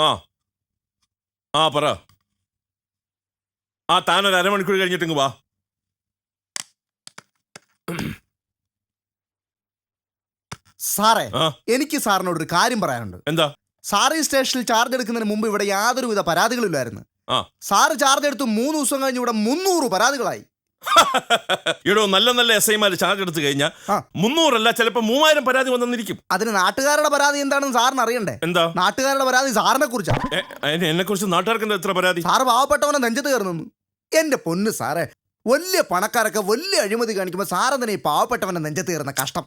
ആ ആ പറ. ആ താനൊരു അരമണിക്കൂർ കഴിഞ്ഞിട്ടിങ്ങ് വാ. സാറേ, എനിക്ക് സാറിനോടൊരു കാര്യം പറയാനുണ്ട്. എന്താ? സാറ് ഈ സ്റ്റേഷനിൽ ചാർജ് എടുക്കുന്നതിന് മുമ്പ് ഇവിടെ യാതൊരുവിധ പരാതികളില്ലായിരുന്നു. സാറ് ചാർജ് എടുത്ത് 3 ദിവസം കഴിഞ്ഞ് ഇവിടെ 300 പരാതികളായി. ഇവിടെ നല്ല നല്ല SI ചാർജ് എടുത്തു കഴിഞ്ഞാൽ 300 അല്ല, ചിലപ്പോ 3000 പരാതി വന്നിരിക്കും. അതിന് നാട്ടുകാരുടെ പരാതി എന്താണെന്ന് സാറിന് അറിയണ്ടേ? എന്താ നാട്ടുകാരുടെ പരാതി? സാറിനെ കുറിച്ചാണ്. എന്നെ കുറിച്ച് നാട്ടുകാർക്ക് എത്ര പരാതി? സാറ് പാവപ്പെട്ടവനെ നെഞ്ചത്ത് കയറുന്നു. എന്റെ പൊന്ന് സാറേ, വലിയ പണക്കാരൊക്കെ വലിയ അഴിമതി കാണിക്കുമ്പോൾ സാറെന്തിനാ ഈ പാവപ്പെട്ടവനെ നെഞ്ചത്ത് കയറുന്ന? കഷ്ടം.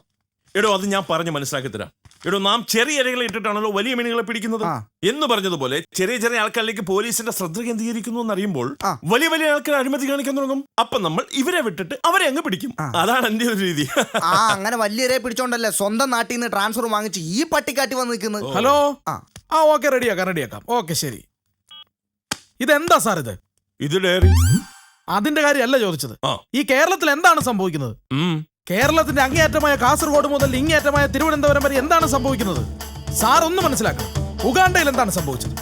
എടോ, അത് ഞാൻ പറഞ്ഞ് മനസ്സിലാക്കി തരാം. എടോ, നാം ചെറിയ ഇരകളെ ഇട്ടിട്ടാണല്ലോ വലിയ മീനുകളെ പിടിക്കുന്നത് എന്ന് പറഞ്ഞതുപോലെ ചെറിയ ചെറിയ ആൾക്കാരിലേക്ക് പോലീസിന്റെ ശ്രദ്ധ കേന്ദ്രീകരിക്കുന്നു എന്നറിയുമ്പോൾ വലിയ വലിയ ആൾക്കാർ അഴിമതി കാണിക്കാൻ തുടങ്ങും. അപ്പൊ നമ്മൾ ഇവരെ വിട്ടിട്ട് അവരെ അങ്ങ് പിടിക്കും. അതാണ് എന്റെ ഒരു രീതി. അങ്ങനെ വലിയവരെ പിടിച്ചോണ്ടല്ലേ സ്വന്തം നാട്ടിൽ നിന്ന് ട്രാൻസ്ഫർ വാങ്ങിച്ച് ഈ പട്ടിക്കാട്ടി വന്ന് നിൽക്കുന്നത്. ഹലോ, ഓക്കെ, റെഡിയാക്കാം. ഓക്കെ, ശരി. ഇതെന്താ സാർ ഇത്? ഇത് ഡയറി. അതിന്റെ കാര്യമല്ല ചോദിച്ചത്. ഈ കേരളത്തിൽ എന്താണ് സംഭവിക്കുന്നത്? കേരളത്തിന്റെ അങ്ങേയറ്റമായ കാസർഗോഡ് മുതൽ ഇങ്ങേയറ്റമായ തിരുവനന്തപുരം വരെ എന്താണ് സംഭവിക്കുന്നത്? സാർ ഒന്ന് മനസ്സിലാക്കണം. ഉഗാണ്ടയിൽ എന്താണ് സംഭവിച്ചത്?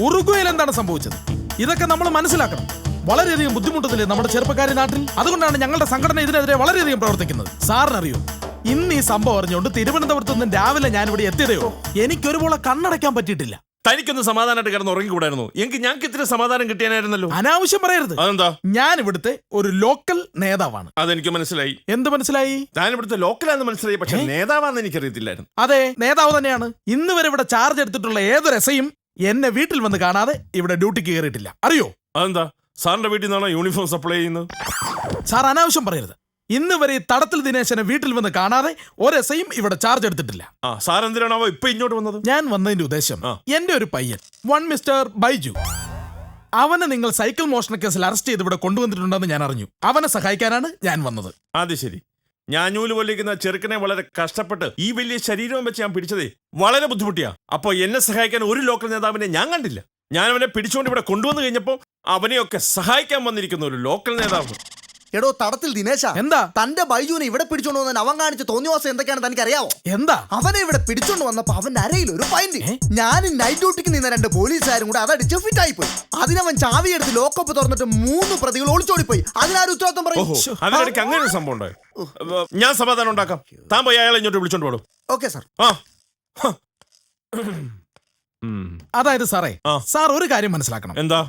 ഉറുഗ്വേയിൽ എന്താണ് സംഭവിച്ചത്? ഇതൊക്കെ നമ്മൾ മനസ്സിലാക്കണം. വളരെയധികം ബുദ്ധിമുട്ടത്തില്ലേ നമ്മുടെ ചെറുപ്പക്കാരി നാട്ടിൽ? അതുകൊണ്ടാണ് ഞങ്ങളുടെ സംഘടന ഇതിനെതിരെ വളരെയധികം പ്രവർത്തിക്കുന്നത്. സാറിനറിയോ, ഇന്ന് ഈ സംഭവം അറിഞ്ഞുകൊണ്ട് തിരുവനന്തപുരത്ത് നിന്ന് രാവിലെ ഞാനിവിടെ എത്തിയതയോ എനിക്കൊരുപോലെ കണ്ണടയ്ക്കാൻ പറ്റിയിട്ടില്ല. തനിക്കൊന്ന് സമാധാനമായിട്ട് കിടന്ന് ഉറങ്ങിക്കൂടായിരുന്നു? ഞങ്ങൾക്ക് ഇത്തിരി സമാധാനം കിട്ടിയാനായിരുന്നല്ലോ. അനാവശ്യം പറയരുത്. അതെന്താ? ഞാൻ ഇവിടുത്തെ ഒരു ലോക്കൽ നേതാവാണ്. അതെനിക്ക് മനസ്സിലായി. എന്ത് മനസ്സിലായി? ഞാൻ ഇവിടുത്തെ ലോക്കലാണെന്ന് മനസ്സിലായി, പക്ഷെ നേതാവാന്ന് എനിക്കറിയത്തില്ലായിരുന്നു. അതെ, നേതാവ് തന്നെയാണ്. ഇന്ന് വരെ ഇവിടെ ചാർജ് എടുത്തിട്ടുള്ള ഏതൊരു SIയും എന്നെ വീട്ടിൽ വന്ന് കാണാതെ ഇവിടെ ഡ്യൂട്ടിക്ക് കയറിയിട്ടില്ല. അറിയോ? അതെന്താ? സാറിന്റെ വീട്ടിൽ നിന്നാണോ യൂണിഫോം സപ്ലൈ ചെയ്യുന്നത്? സാർ അനാവശ്യം പറയരുത്. ഇന്ന് വരെ തടത്തിൽ ദിനേശനെ വീട്ടിൽ വന്ന് കാണാതെ ഒരു SIയും ഇവിടെ ചാർജ് എടുത്തിട്ടില്ല. സാർ എന്തിനാണോ ഇപ്പൊ ഇങ്ങോട്ട് വന്നത്? ഞാൻ വന്നതിന്റെ ഉദ്ദേശം, എന്റെ ഒരു പയ്യൻ മിസ്റ്റർ ബൈജു, അവനെ നിങ്ങൾ സൈക്കിൾ മോഷണ കേസിൽ അറസ്റ്റ് ചെയ്ത് ഇവിടെ കൊണ്ടുവന്നിട്ടുണ്ടെന്ന് ഞാൻ അറിഞ്ഞു. അവനെ സഹായിക്കാനാണ് ഞാൻ വന്നത്. അത് ശരി. ഞാൻ നൂല് പൊല്ലിക്കുന്ന ചെറുക്കനെ വളരെ കഷ്ടപ്പെട്ട് ഈ വലിയ ശരീരവും വെച്ച് ഞാൻ പിടിച്ചതേ വളരെ ബുദ്ധിമുട്ടിയാ. അപ്പൊ എന്നെ സഹായിക്കാൻ ഒരു ലോക്കൽ നേതാവിനെ ഞാൻ കണ്ടില്ല. ഞാൻ അവനെ പിടിച്ചുകൊണ്ട് ഇവിടെ കൊണ്ടുവന്നു കഴിഞ്ഞപ്പോ അവനെയൊക്കെ സഹായിക്കാൻ വന്നിരിക്കുന്ന ഒരു ലോക്കൽ നേതാവ്. എടോ തടത്തിൽ ദിനേശ, എന്താ തന്റെ ബൈജുവിനെ ഇവിടെ പിടിച്ചോണ്ട് വന്നതിന് അവൻ കാണിച്ച തോന്നിവാസം എന്തൊക്കെയാണ് തനിക്ക് അറിയാവോ? എന്താ? അവനെ ഇവിടെ പിടിച്ചോണ്ട് വന്നപ്പോ അവന്റെ അരയിൽ ഒരു പൈന്റ്. ഞാൻ നൈറ്റ് ഡ്യൂട്ടിക്ക് നിന്ന 2 പോലീസുകാരും കൂടെ അതടിച്ച് ഫിറ്റായി പോയി. അതിനവൻ ചാവി എടുത്ത് ലോക്കപ്പ് തുറന്നിട്ട് 3 പ്രതികൾ ഒളിച്ചോടിപ്പോയി. അതിനാരും ഉത്തരവാദിത്വം പറയും? അതിനിടയ്ക്ക് അങ്ങനെ ഒരു സംഭവം ഉണ്ടായി. ഞാൻ സമാധാനം ഉണ്ടാക്കാം. താൻ പോയി അയാളെ ഇങ്ങോട്ട് വിളിച്ചോണ്ട് പോടും. Okay sir. അതായത് സാറേ, സാർ ഒരു കാര്യം മനസ്സിലാക്കണം. എന്താ?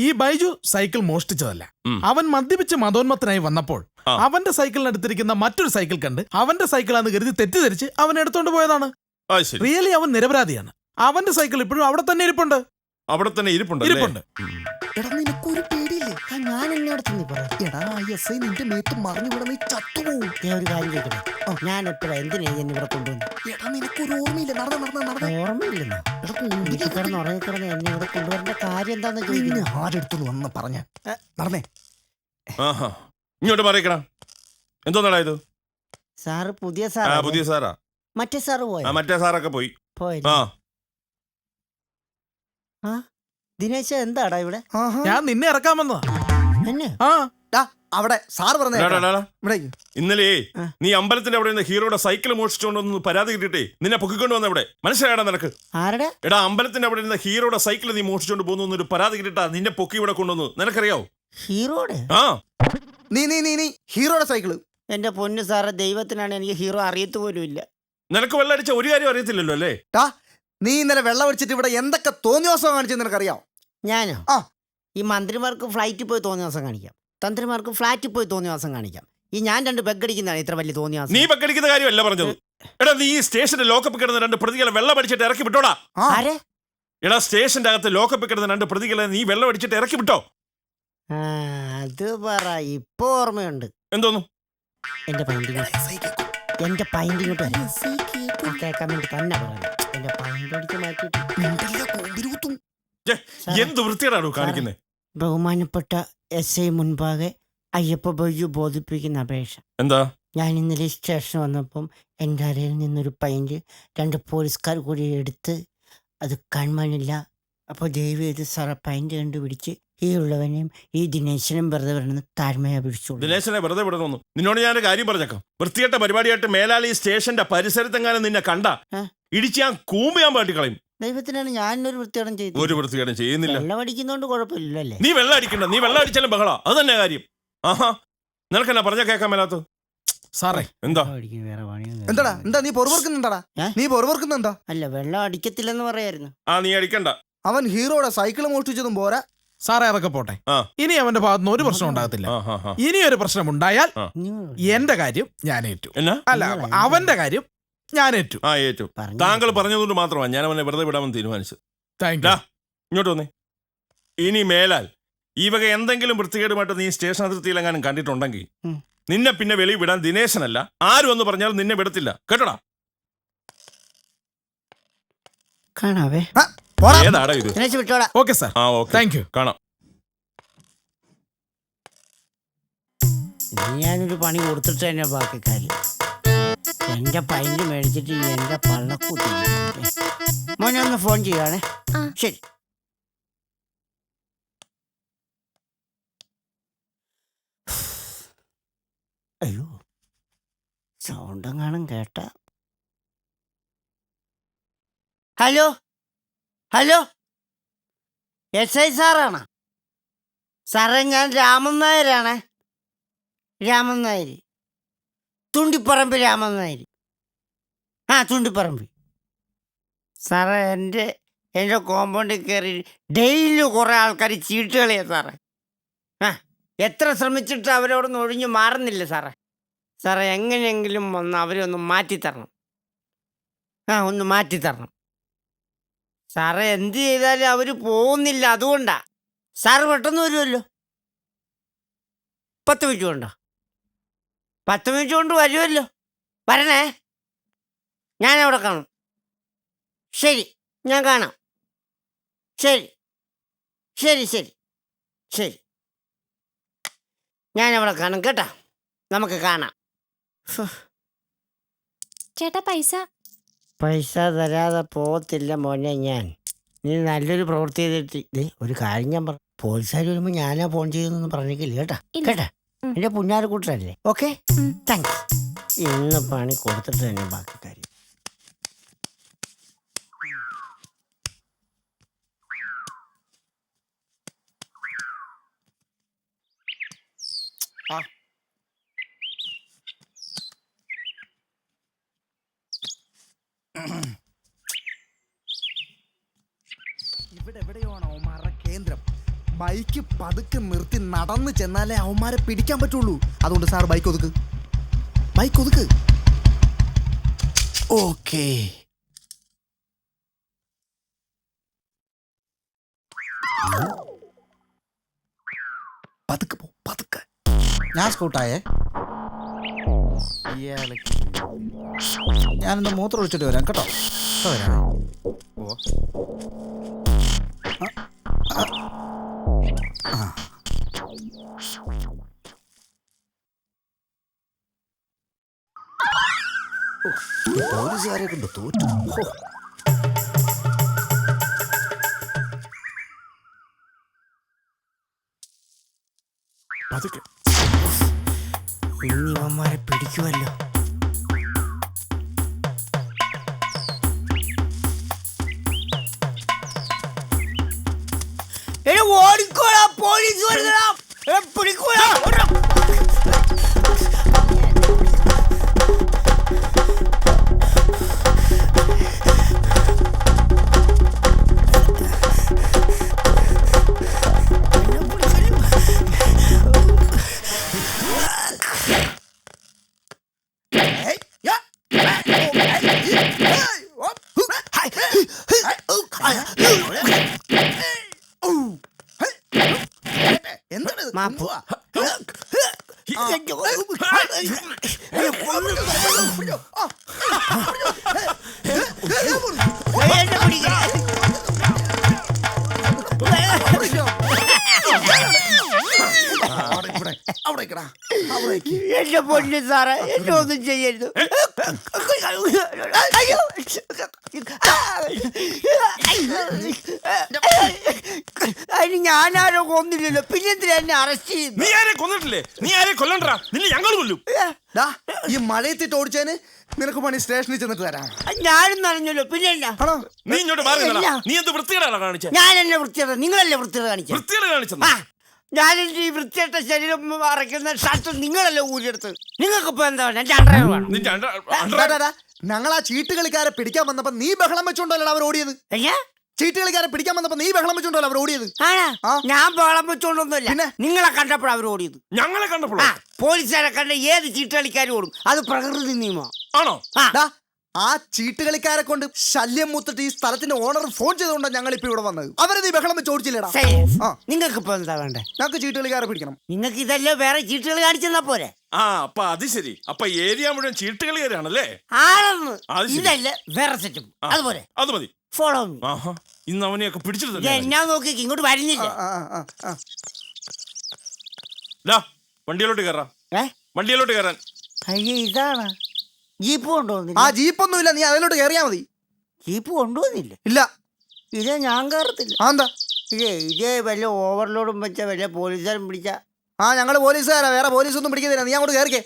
ഈ ബൈജു സൈക്കിൾ മോഷ്ടിച്ചതല്ല. അവൻ മദ്യപിച്ച് മതോന്മത്തനായി വന്നപ്പോൾ അവന്റെ സൈക്കിളിനടുത്തിരിക്കുന്ന മറ്റൊരു സൈക്കിൾ കണ്ട് അവന്റെ സൈക്കിളാന്ന് കരുതി തെറ്റിദ്ധരിച്ച് അവൻ എടുത്തോണ്ട് പോയതാണ്. റിയലി അവൻ നിരപരാധിയാണ്. അവന്റെ സൈക്കിൾ ഇപ്പോഴും അവിടെ തന്നെ ഇരിപ്പുണ്ട്. അവിടെ തന്നെ ഇരിപ്പുണ്ട്. എടാ നിനക്കൊരു പേടിയില്ലേ? ഞാൻ നിന്റെ മേത്ത് മറിഞ്ഞുകൂടെ നീ ചത്തുപോകും. ഒരു കാര്യം ചോദിക്കട്ടെ, ഞാൻ എപ്പോഴാ എന്തിനാ ഇവിടെ കൊണ്ടുവന്നു? എടാ നിനക്കൊരു ഓർമ്മയില്ല? ഓർമ്മയില്ലെന്നോ? കിടന്ന് ഉറങ്ങിക്കിടന്ന് എന്നെ ഇവിടെ കൊണ്ടുവരേണ്ട കാര്യം എന്താന്ന് ചോദിക്കുന്നു. ആരെടുത്തു വന്ന് പറഞ്ഞ നടന്നേ. ഇങ്ങോട്ട് പറയണം. എന്തോന്നാടാ ഇത്? സാറ് പുതിയ സാറാ? മറ്റേ സാറ് പോയി? മറ്റേ സാറൊക്കെ പോയി. ദിനേശ എന്താടാ ഇവിടെ? ഞാൻ നിന്നെ ഇറക്കാൻ വന്നതാ. അവിടെ സാർ പറഞ്ഞ ഇന്നലെ നീ അമ്പലത്തിന്റെ അവിടെ നിന്ന് ഹീറോയുടെ സൈക്കിൾ മോഷിച്ചോണ്ടൊന്ന് പരാതി കിട്ടിട്ടേ നിന്നെ പൊക്കിക്കൊണ്ട് വന്ന ഇവിടെ. മനസ്സിലായടാ നിനക്ക്? എടാ, അമ്പലത്തിന്റെ അവിടെ നിന്ന് ഹീറോയുടെ സൈക്കിൾ നീ മോഷിച്ചോണ്ട് പോകുന്നു ഒരു പരാതി കിട്ടിട്ടാ നിന്നെ പൊക്കി ഇവിടെ കൊണ്ടുവന്നു. നിനക്കറിയാവോ? ഹീറോയുടെ? നീ ഹീറോയുടെ സൈക്കിള്? എന്റെ പൊന്നു സാറെ, ദൈവത്തിനാണ് എനിക്ക് ഹീറോ അറിയത്ത് പോലും ഇല്ല. നിനക്ക് വെള്ളം അടിച്ച ഒരു കാര്യം അറിയത്തില്ലല്ലോ അല്ലേ? നീ ഇന്നലെ വെള്ളം അടിച്ചിട്ട് ഇവിടെ എന്തൊക്കെ തോന്നിവാസം കാണിച്ചെന്ന് നിനക്കറിയാവോ? ഞാനോ? ഈ മന്ത്രിമാർക്ക് ഫ്ലൈറ്റിൽ പോയി തോന്നിവാസം കാണിക്കാം, തന്ത്രിമാർക്ക് ഫ്ലാറ്റിൽ പോയി തോന്നിവാസം കാണിക്കാം. ഈ ഞാൻ 2 ബെഗടിക്കുന്നതാണ് ഇത്ര വലിയ തോന്നിവാസം. നീ ബെഗടിക്കുന്ന കാര്യമല്ല പറഞ്ഞത്. എടാ, നീ ഈ സ്റ്റേഷന്റെ ലോക്കപ്പ് കിടന്ന 2 പ്രതികളെ വെള്ളം അടിച്ചിട്ട് ഇറക്കി വിട്ടോടാ. എടാ, സ്റ്റേഷന്റെ അകത്ത് ലോക്കപ്പ് കിടന്ന 2 പ്രതികളെ നീ വെള്ളം അടിച്ചിട്ട് ഇറക്കി വിട്ടോ? അത് പറ, ഇപ്പൊ ഓർമ്മയുണ്ട്. എന്തോന്നു? എന്റെ പൈൻറ്റിങ് കേൾക്കാൻ വേണ്ടി തന്നെ പറഞ്ഞു. എന്റെ പൈൻറ്റ് അടിച്ച് മാറ്റിട്ട് എന്ത് വൃത്തിയാണോ കാണിക്കുന്നത്? ബഹുമാനപ്പെട്ട SI മുൻപാകെ അയ്യപ്പ ബൈജു ബോധിപ്പിക്കുന്ന അപേക്ഷ. എന്താ? ഞാൻ ഇന്നലെ സ്റ്റേഷൻ വന്നപ്പം എൻ്റെ അരയിൽ നിന്നൊരു പൈൻറ്റ് 2 പോലീസുകാർ കൂടി എടുത്ത് അത് കാണാനില്ല. അപ്പോൾ ദയവ് ചെയ്ത് സാറെ പൈൻറ്റ് കണ്ടുപിടിച്ച് ഈ ഉള്ളവനെയും ഈ ദിനേശനും വെറുതെ വിടണമെന്ന് താഴ്മയാ പിടിച്ചോളൂ. ദിനേശനെ വെറുതെ വിടണമെന്ന് നിന്നോട് ഞാൻ കാര്യം പറഞ്ഞേക്കാം. വൃത്തികെട്ട പരിപാടിയായിട്ട് മേലാളി സ്റ്റേഷന്റെ പരിസരത്തെങ്ങാനും നിന്നെ കണ്ട ഇടിച്ച് ഞാൻ കൂമ്പ് ഞാൻ പാട്ടി കളയും. ദൈവത്തിനാണ് ഞാനൊരു വൃത്തിയോടം ചെയ്തു. ഒരു വൃത്തികേടും ചെയ്യുന്നില്ല. വെള്ളം അടിക്കുന്നോണ്ട് കുഴപ്പമില്ലല്ലോ അല്ലേ? നീ വെള്ളം അടിക്കണ്ട, നീ വെള്ളം അടിച്ചാലും ബഹള. അത് തന്നെ കാര്യം. ആഹാ, നിനക്കെന്നാ പറഞ്ഞ കേൾക്കാൻ മേലാത്ത? സാറേ എന്താ വെള്ളം അടിക്കാൻ വേറെ പണിയൊന്നും എന്താടാ എന്താ നീ പൊറവർക്കുന്നുണ്ടാടാ? നീ പൊറവർക്കുന്ന എന്താ? അല്ല, വെള്ളം അടിക്കത്തില്ലെന്ന് പറയായിരുന്നു. നീ അടിക്കണ്ട. അവൻ ഹീറോയുടെ സൈക്കിൾ മോഷ്ടിച്ചതും പോരാ. സാറേ അതൊക്കെ പോട്ടെ. ആ. ഇനി അവന്റെ ഭാഗത്തുനിന്ന് ഒരു പ്രശ്നം ഉണ്ടാകത്തില്ല. ഇനി ഒരു പ്രശ്നം ഉണ്ടായാൽ എന്റെ കാര്യം ഞാൻ ഏറ്റു. എന്നാ? അല്ല, അവന്റെ കാര്യം ഞാൻ ഏറ്റു. ഏറ്റു. താങ്കൾ പറഞ്ഞതുകൊണ്ട് മാത്രമാണ് ഞാൻ അവനെ വെറുതെ വിടാമെന്ന് തീരുമാനിച്ചത്. Thank you. ഇങ്ങോട്ട് വന്നേ. ഇനി മേലാൽ ഈ വക എന്തെങ്കിലും വൃത്തികേടുമായിട്ട് നീ സ്റ്റേഷൻ അതിർത്തിയിലെങ്ങാനും കണ്ടിട്ടുണ്ടെങ്കിൽ നിന്നെ പിന്നെ വെളി വിടാൻ ദിനേശനല്ല ആരും എന്ന് പറഞ്ഞാൽ നിന്നെ വിടത്തില്ല, കേട്ടോടാ. കാണാവേ. ഏതാടാ ഇത്? വിട്ടോടാ. Okay sir. Thank you. കാണാം. ഞാനൊരു പണി കൊടുത്തിട്ട് തന്നെ ബാക്കി കാര്യം. എന്റെ പൈന്റ് മേടിച്ചിട്ട് എന്റെ പള്ളക്കൂട്ടി മോനെ ഒന്ന് ഫോൺ ചെയ്യുവാണേ. ശരി. അയ്യോ, സൗണ്ട് എങ്ങാനും കേട്ട. Hello hello, SI സാറാണോ? സാറേ, ഞാൻ രാമൻ നായരാണേ. രാമൻ നായർ, തുണ്ടിപ്പറമ്പ് രാമൻ നായർ. തുണ്ടിപ്പറമ്പ്. സാറേ, എൻ്റെ കോമ്പൗണ്ടിൽ കയറി ഡെയിലി കുറേ ആൾക്കാർ ചീട്ട് കളിയാ സാറേ. എത്ര ശ്രമിച്ചിട്ട് അവരോട് ഒഴിഞ്ഞു മാറുന്നില്ല സാറേ. സാറേ, എങ്ങനെയെങ്കിലും വന്ന് അവരെ ഒന്ന് മാറ്റിത്തരണം. ഒന്ന് മാറ്റിത്തരണം സാറേ. എന്ത് ചെയ്താലും അവർ പോകുന്നില്ല, അതുകൊണ്ടാ. സാറ് പെട്ടെന്ന് വരുമല്ലോ. 10 മിനിറ്റ് കൊണ്ടോ? 10 മിനിറ്റ് കൊണ്ട് വരുമല്ലോ. വരണേ, ഞാനവിടെ കാണും. ശരി, ഞാൻ കാണാം. ശരി ശരി ശരി ശരി, ഞാനവിടെ കാണും കേട്ടോ. നമുക്ക് കാണാം. ചേട്ടാ, പൈസ തരാതെ പോകത്തില്ല മോനെ ഞാൻ. നീ നല്ലൊരു പ്രവൃത്തി ചെയ്തിട്ട് ഒരു കാര്യം ഞാൻ പറഞ്ഞു. പോലീസുകാർ വരുമ്പോ ഞാനാ ഫോൺ ചെയ്തെന്ന് പറഞ്ഞില്ല കേട്ടാ. കേട്ടാ, എന്റെ പുന്നാര കൂട്ടരല്ലേ. Okay, thanks. ഇന്ന് പണി കൊടുത്തിട്ട് തന്നെ ബാക്കി കാര്യം. ഇവിടെ എവിടെയാണ് അവന്മാരുടെ കേന്ദ്രം? ബൈക്ക് പതുക്കെ നിർത്തി നടന്നു ചെന്നാലേ അവന്മാരെ പിടിക്കാൻ പറ്റുള്ളൂ. അതുകൊണ്ട് സാർ ബൈക്ക് ഒതുക്ക്, ബൈക്ക് ഒതുക്ക്. ഓക്കേ. പതുക്കെ പോ, പതുക്കെ. ഞാൻ സ്കൂട്ടായേ. ഞാനൊന്ന് മൂത്രം ഒഴിച്ചിട്ട് വരാം കേട്ടോ. വരാം. പോലീസുകാരെ കൊണ്ട് തോറ്റു. ഇവന്മാരെ പിടിക്കുമല്ലോ. ഓടിക്കോടാ, പോലീസ് വരുന്നടാ. പിടിക്കൂടാ. മാപ്പ്. എന്റെ പൊന്നു സാറേ, എന്നെ ഒന്നും ചെയ്യരുത്. അതിന് ഞാനാരോ കൊന്നില്ലല്ലോ, പിന്നെ എന്തിനാ എന്നെ അറസ്റ്റ് ചെയ്യുന്നു? നീ ആരെ കൊന്നിട്ടില്ലേ? നീ ആരെ കൊല്ലണ്ടാ? നിന്നെ ഞങ്ങൾ കൊല്ലും. ഡാ, ഈ മഴയത്തിട്ട് ഓടിച്ചതിന് നിനക്ക് പണി സ്റ്റേഷനിൽ ചെന്നിട്ട് തരാം. ഞാനും നനഞ്ഞല്ലോ, പിന്നെ എന്നാ? ആണോ? നീ ഇങ്ങോട്ട് മാറി നിന്നെടാ. ഇല്ല. നീ എന്ത് വൃത്തികേടാണ് കാണിച്ചത്? ഞാൻ എന്നെ വൃത്തിയുടെ, നിങ്ങളല്ലേ വൃത്തിയുടെ കാണിച്ചത്? വൃത്തികേട് കാണിച്ചത്. ഞാനെന്റെ ഈ വൃത്തിയായിട്ട ശരീരം മറയ്ക്കുന്ന ഷർട്ട് നിങ്ങളല്ലേ ഊരിയെടുത്ത്. നിങ്ങൾക്ക് ഇപ്പൊ എന്താ വേണം? എന്റെ അണ്ടർവെയർ വേണം. നിന്റെ ഡാ, ഡാ, ഡാ, ഞങ്ങൾ ആ ചീട്ട് കളിക്കാരെ പിടിക്കാൻ വന്നപ്പോ നീ ബഹളം വെച്ചോണ്ടല്ലോ അവർ ഓടിയത്. അയ്യാ, ചീട്ട് കളിക്കാരെ പിടിക്കാൻ വന്നപ്പോ നീ ബഹളം വെച്ചോണ്ടല്ലോ അവർ ഓടിയത്. ആണാ? ആ. ഞാൻ ബഹളം വെച്ചോണ്ടൊന്നുമില്ല, പിന്നെ? നിങ്ങളെ കണ്ടപ്പോഴാണ് അവർ ഓടിയത്. ഞങ്ങളെ കണ്ടപ്പോഴോ? ആ, പോലീസുകാരെ കണ്ട ഏത് ചീട്ട് കളിക്കാരും ഓടും, അത് പ്രകൃതി നിയമം. ആണോ? ആ, ഡാ, ആ ചീട്ട് കളിക്കാരെ കൊണ്ട് ശല്യം മൂത്തിട്ട് ഈ സ്ഥലത്തിന്റെ ഓണർ ഫോൺ ചെയ്തുകൊണ്ടാണ് ഞങ്ങൾ ഇപ്പൊ ഇവിടെ വന്നത്. അവരെ നീ ബഹളം വെച്ച് ഓടിച്ചില്ലേടാ. ആ. നിങ്ങൾക്ക് ഇപ്പൊ എന്താ വേണ്ടേ? ഞങ്ങൾക്ക് ചീട്ട് കളിക്കാരെ പിടിക്കണം. നിങ്ങൾക്ക് ഇതല്ലേ വേറെ ചീട്ടുകൾ കാണിച്ചെന്നാ പോരെ? ആ, അപ്പൊ അത് ശരി. അപ്പൊ ഏരിയ മുഴുവൻ ചീട്ടുകളിയാണല്ലേ? ആണെന്ന്. അത് ശരി. ഇതല്ലേ വേറെ സെറ്റും, അതുപോലെ അത് മതി. Follow me. ആഹാ, ഇന്ന് അവനെയൊക്കെ പിടിച്ചിട്ട് തന്നെ. എന്നാ നോക്കി ഇങ്ങോട്ട് വരുന്നില്ല. ആ, ആ, ആ. വണ്ടിയിലോട്ട് കയറാം. ഏ, വണ്ടിയിലോട്ട് കയറാൻ. അയ്യേ, ഇതാണ് ജീപ്പ് ആ കൊണ്ടുവന്നില്ല. ജീപ്പൊന്നുമില്ല, നീ അതിലോട്ട് കയറിയാ മതി. ജീപ്പ് കൊണ്ടുവന്നില്ല. ഇല്ല. ഇതേ ഞാൻ കയറത്തില്ല. ആ, എന്താ? ഇതേ വല്ല ഓവർലോഡും വെച്ച വല്ല പോലീസുകാരും പിടിച്ച. ആ, ഞങ്ങള് പോലീസുകാരാ, വേറെ പോലീസൊന്നും പിടിക്കുന്നില്ല, നീ അങ്ങോട്ട് കയറിക്കേ.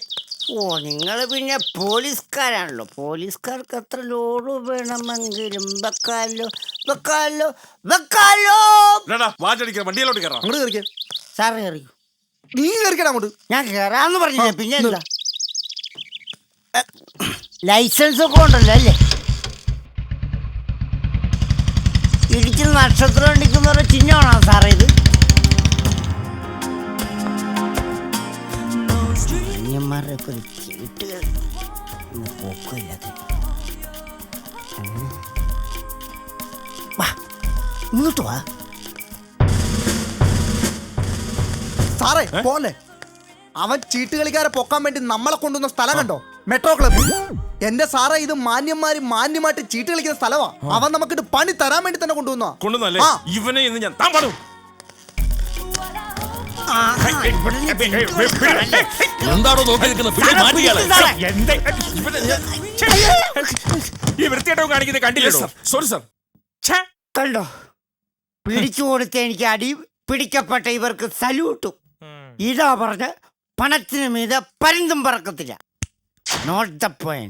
ഓ, നിങ്ങൾ പിന്നെ പോലീസുകാരാണല്ലോ. പോലീസുകാർക്ക് എത്ര ലോഡ് വേണമെങ്കിലും വെക്കാലോ, വെക്കാലോ, വെക്കാലോ. വാചടിക്കാം. വണ്ടിയിലോട്ട് കയറാം. അങ്ങോട്ട് കയറിക്കേ. സാറ് കയറിക്കോ. നീ കയറിക്കടാ അങ്ങോട്ട്. ഞാൻ കയറാന്ന് പറഞ്ഞില്ലേ, പിന്നെ എന്താ? ലൈസൻസ് ഒക്കെ ഉണ്ടല്ലോ അല്ലേ? ഇടിച്ച് നക്ഷത്രം അടിക്കുന്നവരുടെ ചിഹ്നമാണോ സാറേ ഇത്? അന്യന്മാരുടെ ഒക്കെ ഒരു ചീട്ടുകൾ പോക്കില്ലാത്ത. വാ, ഇങ്ങോട്ട് വാ. സാറേ പോലെ അവൻ ചീട്ട് കളിക്കാരെ പൊക്കാൻ വേണ്ടി നമ്മളെ കൊണ്ടുവന്ന സ്ഥലം കണ്ടോ? Metro club. എന്റെ സാറേ, ഇത് മാന്യമായിട്ട് ചീട്ട് കളിക്കുന്ന സ്ഥലമാ. അവൻ നമുക്കിട്ട് പണി തരാൻ വേണ്ടി തന്നെ കൊണ്ടുവന്നല്ലേ? ആ. ഇവനെ ഇന്ന് ഞാൻ താൻ പാടും. എന്താണോ നോക്കി നിൽക്കുന്നത്? ഈ വൃത്തിയായിട്ടോ കാണിക്കുന്നത് കണ്ടില്ലല്ലോ. Sorry sir. കണ്ടോ, പിടിച്ചു കൊടുത്ത എനിക്ക് അടി, പിടിക്കപ്പെട്ട ഇവർക്ക് സല്യൂട്ടും. ഇതാ പറഞ്ഞ പണത്തിന് മീതെ പരുന്തും പറക്കത്തില്ല. Note the point.